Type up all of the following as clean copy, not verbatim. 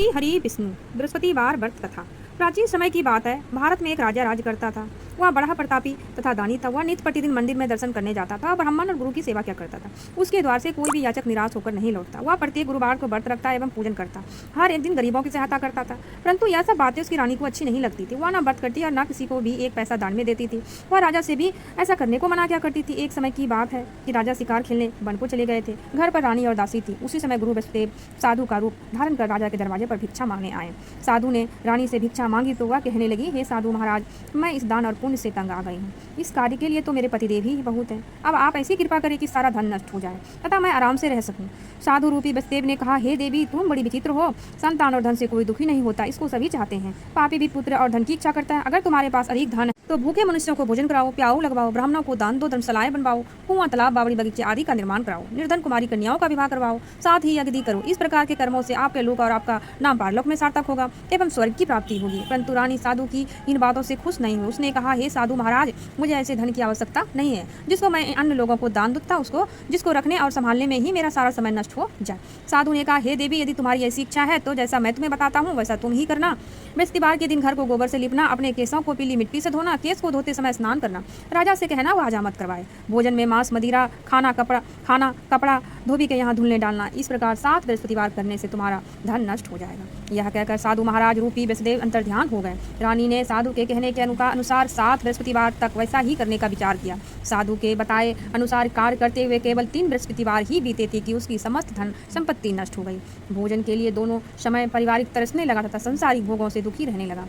श्री हरि विष्णु बृहस्पतिवार व्रत कथा। प्राचीन समय की बात है। भारत में एक राजा राज करता था। वह बड़ा प्रतापी तथा दानी था। वह नित्य प्रतिदिन मंदिर में दर्शन करने जाता था। ब्राह्मण और गुरु की सेवा किया करता था। उसके द्वार से कोई भी याचक निराश होकर नहीं लौटता। वह प्रत्येक गुरुवार को व्रत रखता एवं पूजन करता। हर एक दिन गरीबों की सहायता करता था। परंतु यह सब बातें उसकी रानी को अच्छी नहीं लगती थी। वह न व्रत करती और न किसी को भी एक पैसा दान में देती थी। वह राजा से भी ऐसा करने को मना किया करती थी। एक समय की बात है कि राजा शिकार खेलने वन को चले गए थे। घर पर रानी और दासी थी। उसी समय गुरु वसुदेव साधु का रूप धारण कर राजा के दरवाजे पर भिक्षा मांगने आए। साधु ने रानी से भिक्षा मांगी तो वह कहने लगी, हे साधु महाराज, मैं इस दान और पुण्य से तंग आ गई हूँ। इस कार्य के लिए तो मेरे पतिदेव ही बहुत हैं। अब आप ऐसी कृपा करें कि सारा धन नष्ट हो जाए तथा मैं आराम से रह सकूं। साधु रूपी वसुदेव ने कहा, हे देवी, तुम बड़ी विचित्र हो। संतान और धन से कोई दुखी नहीं होता, इसको सभी चाहते हैं। पापी भी पुत्र और धन की इच्छा करता है। अगर तुम्हारे पास अधिक धन है तो भूखे मनुष्यों को भोजन कराओ, प्याऊ लगवाओ, ब्राह्मणों को दान दो, धर्मशालाएं बनवाओ, कुआं, तालाब, बावड़ी, बगीचे आदि का निर्माण कराओ, निर्धन कुमारी कन्याओं का विवाह करवाओ, साथ ही यज्ञ करो। इस प्रकार के कर्मों से आपके लोक और आपका नाम पारलोक में सार्थक होगा एवं स्वर्ग की प्राप्ति होगी। परंतु रानी साधु की इन बातों से खुश नहीं हुई। उसने कहा, हे साधु महाराज, मुझे ऐसे धन की आवश्यकता नहीं है जिसको मैं अन्य लोगों को दान दूंगा, उसको जिसको रखने और संभालने में ही मेरा सारा समय नष्ट हो जाए। साधु ने कहा, हे देवी, यदि तुम्हारी ऐसी इच्छा है तो जैसा मैं तुम्हें बताता हूँ वैसा तुम ही करना। बृहस्पतिवार के दिन घर को गोबर से लिपना, अपने केसों को पीली मिट्टी से धोना, केस को धोते समय स्नान करना, राजा से कहना वह हजामत करवाए, भोजन में मांस, मदिरा, खाना कपड़ा धोबी के यहाँ धुलने डालना। इस प्रकार 7 बृहस्पतिवार करने से तुम्हारा धन नष्ट हो जाएगा। यह कहकर साधु महाराज रूपी वसुदेव अंतर्ध्यान हो गए। रानी ने साधु के कहने के अनुसार 7 बृहस्पतिवार तक वैसा ही करने का विचार किया। साधु के बताए अनुसार कार्य करते हुए केवल 3 बृहस्पतिवार ही बीते थे कि उसकी समस्त धन संपत्ति नष्ट हो गई। भोजन के लिए दोनों समय पारिवारिक तरसने लगा तथा संसारिक भोगों से दुखी रहने लगा।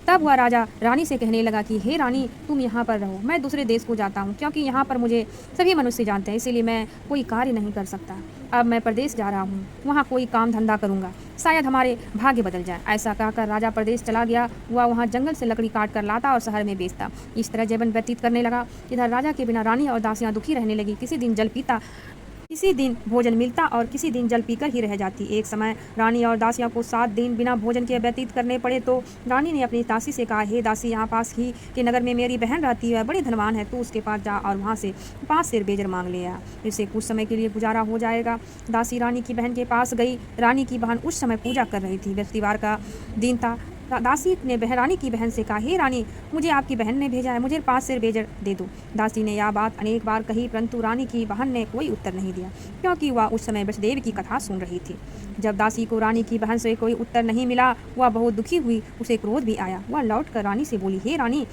तब वह राजा रानी से कहने लगा कि हे रानी, तुम यहाँ पर रहो, मैं दूसरे देश को जाता हूँ, क्योंकि यहाँ पर मुझे सभी मनुष्य जानते हैं, इसीलिए मैं कोई कार्य नहीं कर सकता। अब मैं प्रदेश जा रहा हूँ, वहाँ कोई काम धंधा करूँगा, शायद हमारे भाग्य बदल जाए। ऐसा कहकर राजा प्रदेश चला गया। वह वहाँ जंगल से लकड़ी काट कर लाता और शहर में बेचता। इस तरह जीवन व्यतीत करने लगा। इधर राजा के बिना रानी और दासियाँ दुखी रहने लगी। किसी दिन जल पीता, किसी दिन भोजन मिलता और किसी दिन जल पीकर ही रह जाती। एक समय रानी और दासियों को 7 दिन बिना भोजन के व्यतीत करने पड़े तो रानी ने अपनी दासी से कहा, हे दासी, यहाँ पास ही के नगर में मेरी बहन रहती है, बड़ी धनवान है, तू उसके पास जा और वहाँ से 5 सेर बेजर मांग ले आ, इससे कुछ समय के लिए गुजारा हो जाएगा। दासी रानी की बहन के पास गई। रानी की बहन उस समय पूजा कर रही थी। बृहस्पतिवार का दिन था। दासी ने रानी की बहन से कहा, हे रानी, मुझे आपकी बहन ने भेजा है, मुझे 5 सेर बेजर दे दो। दासी ने यह बात अनेक बार कही, परंतु रानी की बहन ने कोई उत्तर नहीं दिया, क्योंकि वह उस समय वसुदेव की कथा सुन रही थी। जब दासी को रानी की बहन से कोई उत्तर नहीं मिला, वह बहुत दुखी हुई। उसे क्रोध भी आया। वह लौटकर रानी से बोली, हे रानी,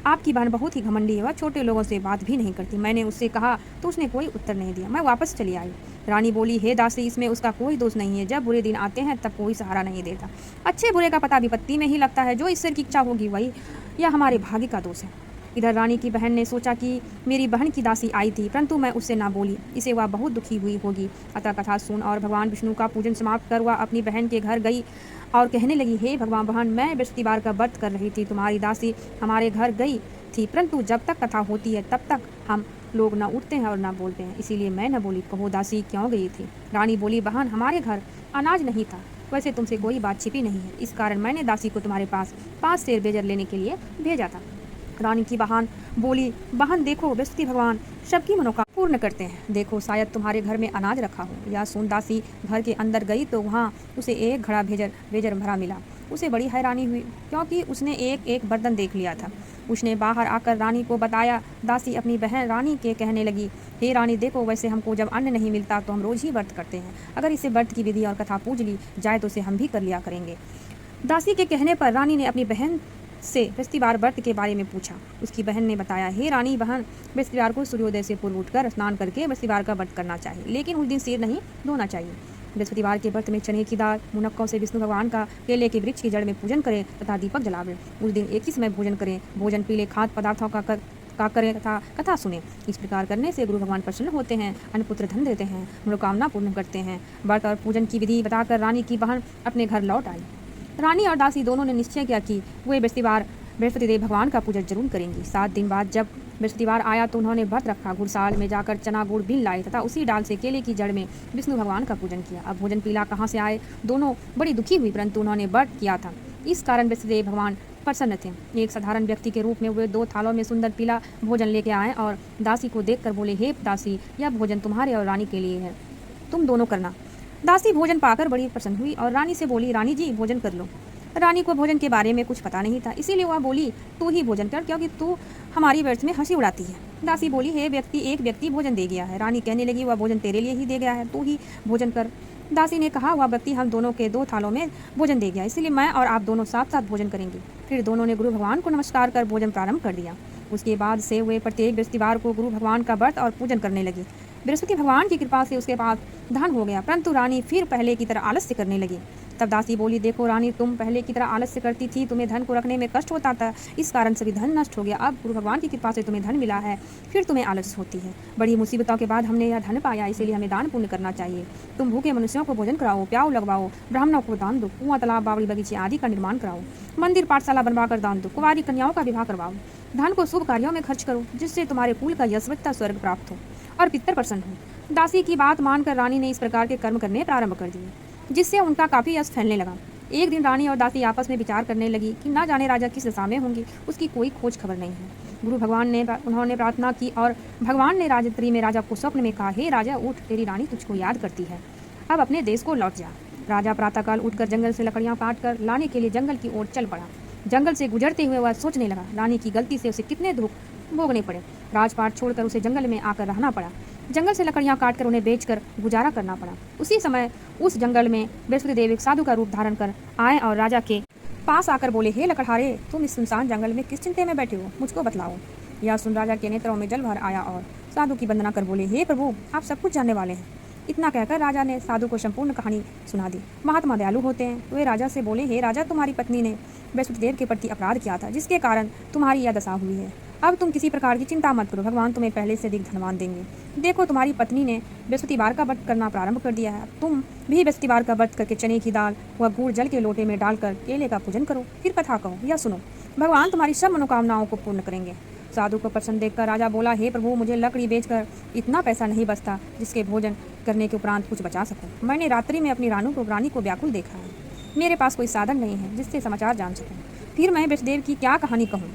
आपकी बहन बहुत ही घमंडी है, वह छोटे लोगों से बात भी नहीं करती। मैंने उससे कहा तो उसने कोई उत्तर नहीं दिया, मैं वापस चली आई। रानी बोली, हे दासी, इसमें उसका कोई दोष नहीं है। जब बुरे दिन आते हैं तब कोई सहारा नहीं देता। अच्छे बुरे का पता विपत्ति में ही लगता है। जो ईश्वर की इच्छा होगी वही, यह हमारे भाग्य का दोष है। इधर रानी की बहन ने सोचा कि मेरी बहन की दासी आई थी, परंतु मैं उससे ना बोली, इसे वह बहुत दुखी हुई होगी। अतः कथा सुन और भगवान विष्णु का पूजन समाप्त कर वह अपनी बहन के घर गई और कहने लगी, हे भगवान बहन, मैं बृहस्पतिवार का व्रत कर रही थी, तुम्हारी दासी हमारे घर गई थी, परंतु जब तक कथा होती है तब तक हम लोग न उठते हैं और न बोलते हैं, इसीलिए मैं न बोली। कहो दासी, क्यों गई थी? रानी बोली, बहन, हमारे घर अनाज नहीं था, वैसे तुमसे कोई बात छिपी नहीं है, इस कारण मैंने दासी को तुम्हारे पास 5 सेर बेजर लेने के लिए भेजा था। रानी की बहन बोली, बहन देखो, बृहस्पति भगवान सबकी मनोकामना पूर्ण करते हैं, देखो शायद तुम्हारे घर में अनाज रखा हो। यह सुन दासी घर के अंदर गई तो वहाँ उसे एक घड़ा बेजर भरा मिला। उसे बड़ी हैरानी हुई, क्योंकि उसने एक एक बर्तन देख लिया था। उसने बाहर आकर रानी को बताया। दासी अपनी बहन रानी के कहने लगी, हे रानी, देखो, वैसे हमको जब अन्न नहीं मिलता तो हम रोज ही व्रत करते हैं, अगर इसे व्रत की विधि और कथा पूछ ली जाए तो उसे हम भी कर लिया करेंगे। दासी के कहने पर रानी ने अपनी बहन से बृहस्पतिवार व्रत के बारे में पूछा। उसकी बहन ने बताया, हे रानी बहन, बृहस्पतिवार को सूर्योदय से पूर्व उठकर स्नान करके बृहस्पतिवार का व्रत करना चाहिए, लेकिन उस दिन सिर नहीं धोना चाहिए। बृहस्पतिवार के व्रत में चने की दाल, मुनक्कों से विष्णु भगवान का, केले के वृक्ष की जड़ में पूजन करें तथा दीपक जलावें। उस दिन एक ही समय भोजन करें। भोजन पीले खाद्य पदार्थों का करें तथा कथा सुने। इस प्रकार करने से गुरु भगवान प्रसन्न होते हैं, अन्नपुत्र धन देते हैं, मनोकामना पूर्ण करते हैं। व्रत और पूजन की विधि बताकर रानी की बहन अपने घर लौट आई। रानी और दासी दोनों ने निश्चय किया कि वे बृहस्पतिदेव भगवान का पूजन जरूर करेंगी। 7 दिन बाद जब बृहस्पतिवार आया तो उन्होंने व्रत रखा। गुड़साल में जाकर चना गुड़ बीन लाए तथा उसी डाल से केले की जड़ में विष्णु भगवान का पूजन किया। अब भोजन पीला कहाँ से आए? दोनों बड़ी दुखी हुई, परंतु उन्होंने व्रत किया था, इस कारण बृहस्पतिदेव भगवान प्रसन्न थे। एक साधारण व्यक्ति के रूप में वे 2 थालों में सुंदर पीला भोजन लेके आए और दासी को देखकर बोले, हे दासी, यह भोजन तुम्हारे और रानी के लिए है, तुम दोनों करना। दासी भोजन पाकर बड़ी प्रसन्न हुई और रानी से बोली, रानी जी भोजन कर लो। रानी को भोजन के बारे में कुछ पता नहीं था, इसीलिए वह बोली, तू ही भोजन कर, क्योंकि तू हमारी व्यर्थ में हंसी उड़ाती है। दासी बोली, हे व्यक्ति, एक व्यक्ति भोजन दे गया है। रानी कहने लगी, वह भोजन तेरे लिए ही दे गया है, तू ही भोजन कर। दासी ने कहा, वह व्यक्ति हम दोनों के 2 थालों में भोजन दे गया, इसलिए मैं और आप दोनों साथ साथ भोजन करेंगे। फिर दोनों ने गुरु भगवान को नमस्कार कर भोजन प्रारंभ कर दिया। उसके बाद से वे प्रत्येक बृहस्पतिवार को गुरु भगवान का व्रत और पूजन करने लगे। बृहस्पति भगवान की कृपा से उसके पास धन हो गया, परंतु रानी फिर पहले की तरह आलस्य करने लगी। तब दासी बोली, देखो रानी, तुम पहले की तरह आलस्य करती थी, तुम्हें धन को रखने में कष्ट होता था, इस कारण सभी धन नष्ट हो गया। अब गुरु भगवान की कृपा से तुम्हें धन मिला है, फिर तुम्हें आलस्य होती है। बड़ी मुसीबतों के बाद हमने यह धन पाया, इसीलिए हमें दान पुण्य करना चाहिए। तुम भूखे मनुष्यों को भोजन कराओ, प्याऊ लगवाओ, ब्राह्मणों को दान दो, कुआं, तालाब, बावड़ी, बगीचे आदि का निर्माण कराओ, मंदिर पाठशाला बनवाकर दान दो, कुंवारी कन्याओं का विवाह करवाओ। धन को शुभ कार्यों में खर्च करो, जिससे तुम्हारे कुल का यशवत्ता स्वर्ग प्राप्त हो और पितर प्रसन्न हो। दासी की बात मानकर रानी ने इस प्रकार के कर्म करने प्रारंभ कर दिए, जिससे उनका काफी यश फैलने लगा। एक दिन रानी और दासी आपस में विचार करने लगी कि ना जाने राजा किस दशा में होंगे, उसकी कोई खोज खबर नहीं है। गुरु भगवान ने उन्होंने प्रार्थना की और भगवान ने राजत्री में राजा को स्वप्न में कहा, हे राजा, उठ, तेरी रानी तुझको याद करती है, अब अपने देश को लौट जा। राजा प्रातःकाल उठकर जंगल से लकड़ियां काट कर लाने के लिए जंगल की ओर चल पड़ा। जंगल से गुजरते हुए वह सोचने लगा, रानी की गलती से उसे कितने दुख भोगने पड़े। राजपाट छोड़कर उसे जंगल में आकर रहना पड़ा। जंगल से लकड़ियां काटकर उन्हें बेचकर गुजारा करना पड़ा। उसी समय उस जंगल में बृहस्पति देव एक साधु का रूप धारण कर आए और राजा के पास आकर बोले, हे लकड़हारे, तुम इस सुनसान जंगल में किस चिंते में बैठे हो, मुझको बतलाओ। यह सुन राजा के नेत्रों में जल भर आया और साधु की वंदना कर बोले, हे प्रभु, आप सब कुछ जानने वाले हैं। इतना कहकर राजा ने साधु को संपूर्ण कहानी सुना दी। महात्मा दयालु होते हैं। वे राजा से बोले, हे राजा, तुम्हारी पत्नी ने बृहस्पति देव के प्रति अपराध किया था, जिसके कारण तुम्हारी यह दशा हुई है। अब तुम किसी प्रकार की चिंता मत करो, भगवान तुम्हें पहले से अधिक धनवान देंगे। देखो, तुम्हारी पत्नी ने बृहस्पतिवार का व्रत करना प्रारंभ कर दिया है। तुम भी बृहस्पतिवार का व्रत करके चने की दाल व गुड़ जल के लोटे में डालकर केले का पूजन करो, फिर कथा कहो या सुनो, भगवान तुम्हारी सब मनोकामनाओं को पूर्ण करेंगे। साधु को प्रसन्न देखकर राजा बोला, हे प्रभु, मुझे लकड़ी बेचकर इतना पैसा नहीं बचता जिसके भोजन करने के उपरांत कुछ बचा सकूं। मैंने रात्रि में अपनी रानी को व्याकुल देखा है। मेरे पास कोई साधन नहीं है जिससे समाचार जान सकूं। फिर मैं बृहस्पतिदेव की क्या कहानी कहूँ,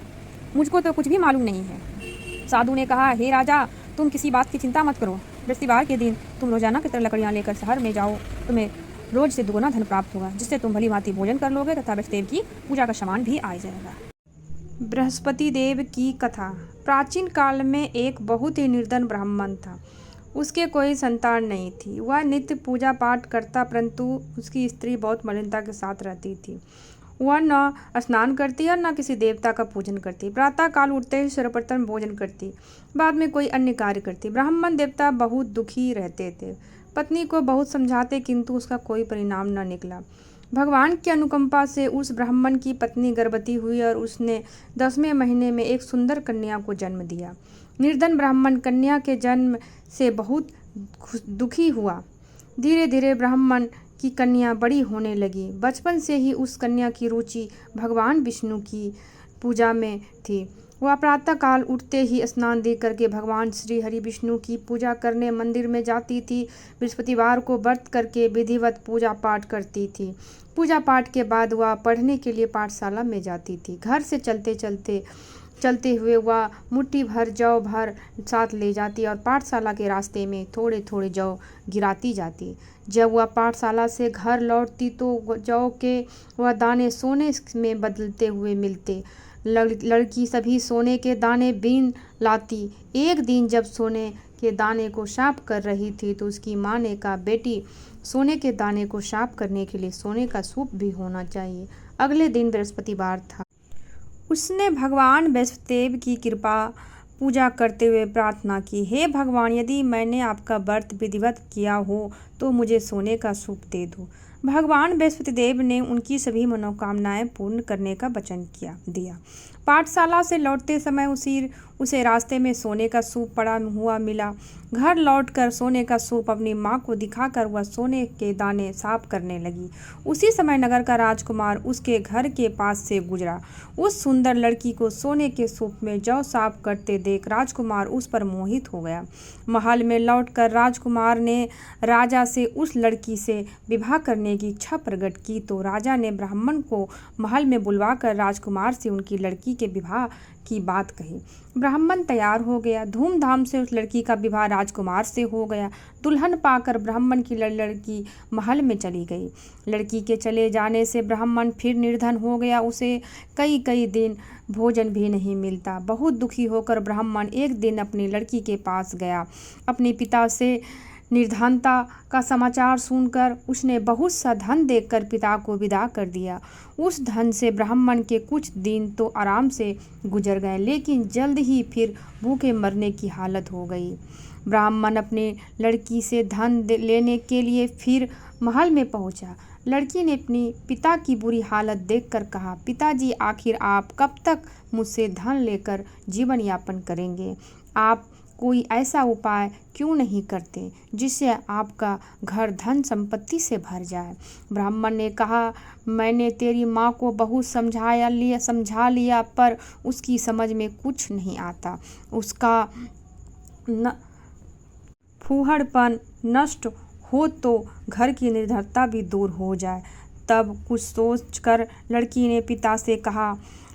मुझको तो कुछ भी मालूम नहीं है। साधु ने कहा, हे राजा, तुम किसी बात की चिंता मत करो। बृहस्पतिवार के दिन तुम रोजाना की तरह लकड़ियाँ लेकर शहर में जाओ, तुम्हें रोज से दुगुना धन प्राप्त होगा, जिससे तुम भली भांति भोजन कर लोगे तथा बृहस्पतिदेव की पूजा का सामान भी आ जाएगा। बृहस्पति देव की कथा। प्राचीन काल में एक बहुत ही निर्धन ब्राह्मण था। उसके कोई संतान नहीं थी। वह नित्य पूजा पाठ करता, परंतु उसकी स्त्री बहुत मलिनता के साथ रहती थी। वह न स्नान करती और न किसी देवता का पूजन करती। प्रातः काल उठते ही सर्वप्रथम भोजन करती, बाद में कोई अन्य कार्य करती। ब्राह्मण देवता बहुत दुखी रहते थे। पत्नी को बहुत समझाते, किंतु उसका कोई परिणाम न निकला। भगवान की अनुकंपा से उस ब्राह्मण की पत्नी गर्भवती हुई और उसने 10वें महीने में एक सुंदर कन्या को जन्म दिया। निर्धन ब्राह्मण कन्या के जन्म से बहुत दुखी हुआ। धीरे धीरे ब्राह्मण की कन्या बड़ी होने लगी। बचपन से ही उस कन्या की रुचि भगवान विष्णु की पूजा में थी। वह प्रातःकाल उठते ही स्नान दे करके भगवान श्री हरि विष्णु की पूजा करने मंदिर में जाती थी। बृहस्पतिवार को व्रत करके विधिवत पूजा पाठ करती थी। पूजा पाठ के बाद वह पढ़ने के लिए पाठशाला में जाती थी। घर से चलते हुए वह मुट्ठी भर जौ भर साथ ले जाती और पाठशाला के रास्ते में थोड़े थोड़े जौ गिराती जाती। जब वह पाठशाला से घर लौटती तो जौ के वह दाने सोने में बदलते हुए मिलते। लड़की सभी सोने के दाने बीन लाती। एक दिन जब सोने के दाने को साफ कर रही थी तो उसकी माँ ने कहा, बेटी, सोने के दाने को साफ करने के लिए सोने का सूप भी होना चाहिए। अगले दिन बृहस्पतिवार था। उसने भगवान बृहस्पतिदेव की कृपा पूजा करते हुए प्रार्थना की, हे भगवान, यदि मैंने आपका व्रत विधिवत किया हो तो मुझे सोने का सूप दे दो। भगवान बृहस्पतिदेव ने उनकी सभी मनोकामनाएं पूर्ण करने का वचन दिया। पाठशाला से लौटते समय उसे रास्ते में सोने का सूप पड़ा हुआ मिला। घर लौटकर सोने का सूप अपनी माँ को दिखाकर वह सोने के दाने साफ करने लगी। उसी समय नगर का राजकुमार उसके घर के पास से गुजरा। उस सुंदर लड़की को सोने के सूप में जौ साफ करते देख राजकुमार उस पर मोहित हो गया। महल में लौटकर राजकुमार ने राजा से उस लड़की से विवाह करने की इच्छा प्रकट की तो राजा ने ब्राह्मण को महल में बुलवाकर राजकुमार से उनकी लड़की के विवाह की बात कही। ब्राह्मण तैयार हो गया। धूमधाम से उस लड़की का विवाह राजकुमार से हो गया। दुल्हन पाकर ब्राह्मण की लड़की महल में चली गई। लड़की के चले जाने से ब्राह्मण फिर निर्धन हो गया। उसे कई कई दिन भोजन भी नहीं मिलता। बहुत दुखी होकर ब्राह्मण एक दिन अपनी लड़की के पास गया। अपने पिता से निर्धनता का समाचार सुनकर उसने बहुत सा धन देकर पिता को विदा कर दिया। उस धन से ब्राह्मण के कुछ दिन तो आराम से गुजर गए, लेकिन जल्द ही फिर भूखे मरने की हालत हो गई। ब्राह्मण अपनी लड़की से धन लेने के लिए फिर महल में पहुंचा। लड़की ने अपनी पिता की बुरी हालत देखकर कहा, पिताजी, आखिर आप कब तक मुझसे धन लेकर जीवन यापन करेंगे? आप कोई ऐसा उपाय क्यों नहीं करते जिससे आपका घर धन संपत्ति से भर जाए? ब्राह्मण ने कहा, मैंने तेरी माँ को बहुत समझा लिया पर उसकी समझ में कुछ नहीं आता। उसका फूहड़पन नष्ट हो तो घर की निर्धनता भी दूर हो जाए। तब कुछ सोचकर लड़की ने पिता से कहा,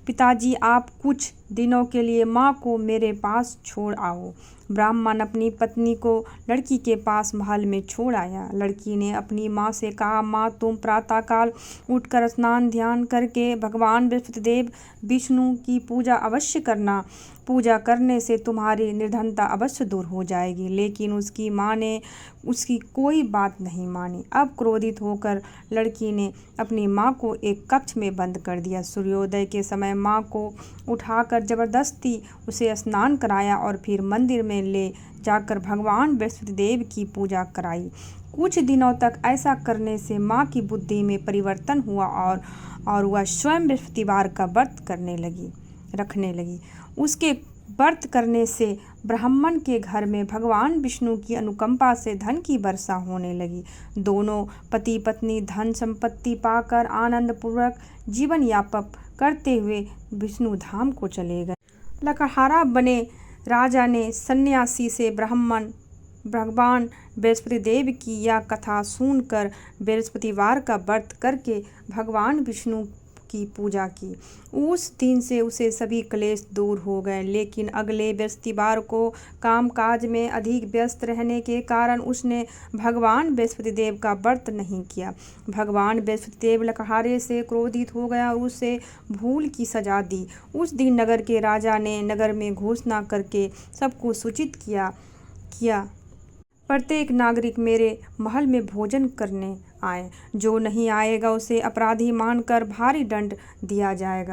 पिताजी, आप कुछ दिनों के लिए माँ को मेरे पास छोड़ आओ। ब्राह्मण अपनी पत्नी को लड़की के पास महल में छोड़ आया। लड़की ने अपनी माँ से कहा, माँ, तुम प्रातःकाल उठकर स्नान ध्यान करके भगवान बृहस्पतिदेव विष्णु की पूजा अवश्य करना। पूजा करने से तुम्हारी निर्धनता अवश्य दूर हो जाएगी। लेकिन उसकी माँ ने उसकी कोई बात नहीं मानी। अब क्रोधित होकर लड़की ने अपनी माँ को एक कक्ष में बंद कर दिया। सूर्योदय के समय माँ को उठाकर जबरदस्ती उसे स्नान कराया और फिर मंदिर में ले जाकर भगवान बृहस्पतिदेव की पूजा कराई। कुछ दिनों तक ऐसा करने से माँ की बुद्धि में परिवर्तन हुआ और वह स्वयं बृहस्पतिवार का व्रत रखने लगी। उसके व्रत करने से ब्राह्मण के घर में भगवान विष्णु की अनुकंपा से धन की वर्षा होने लगी। दोनों पति पत्नी धन संपत्ति पाकर आनंद पूर्वक जीवन यापन करते हुए विष्णु धाम को चले गए। लकड़हारा बने राजा ने सन्यासी से भगवान बृहस्पतिदेव की यह कथा सुनकर बृहस्पतिवार का व्रत करके भगवान विष्णु की पूजा की। उस दिन से उसे सभी क्लेश दूर हो गए। लेकिन अगले बृहस्पतिवार को कामकाज में अधिक व्यस्त रहने के कारण उसने भगवान बृहस्पतिदेव का व्रत नहीं किया। भगवान बृहस्पतिदेव लकड़हारे से क्रोधित हो गया और उसे भूल की सजा दी। उस दिन नगर के राजा ने नगर में घोषणा करके सबको सूचित किया, प्रत्येक नागरिक मेरे महल में भोजन करने आए। जो नहीं आएगा उसे अपराधी मानकर भारी दंड दिया जाएगा।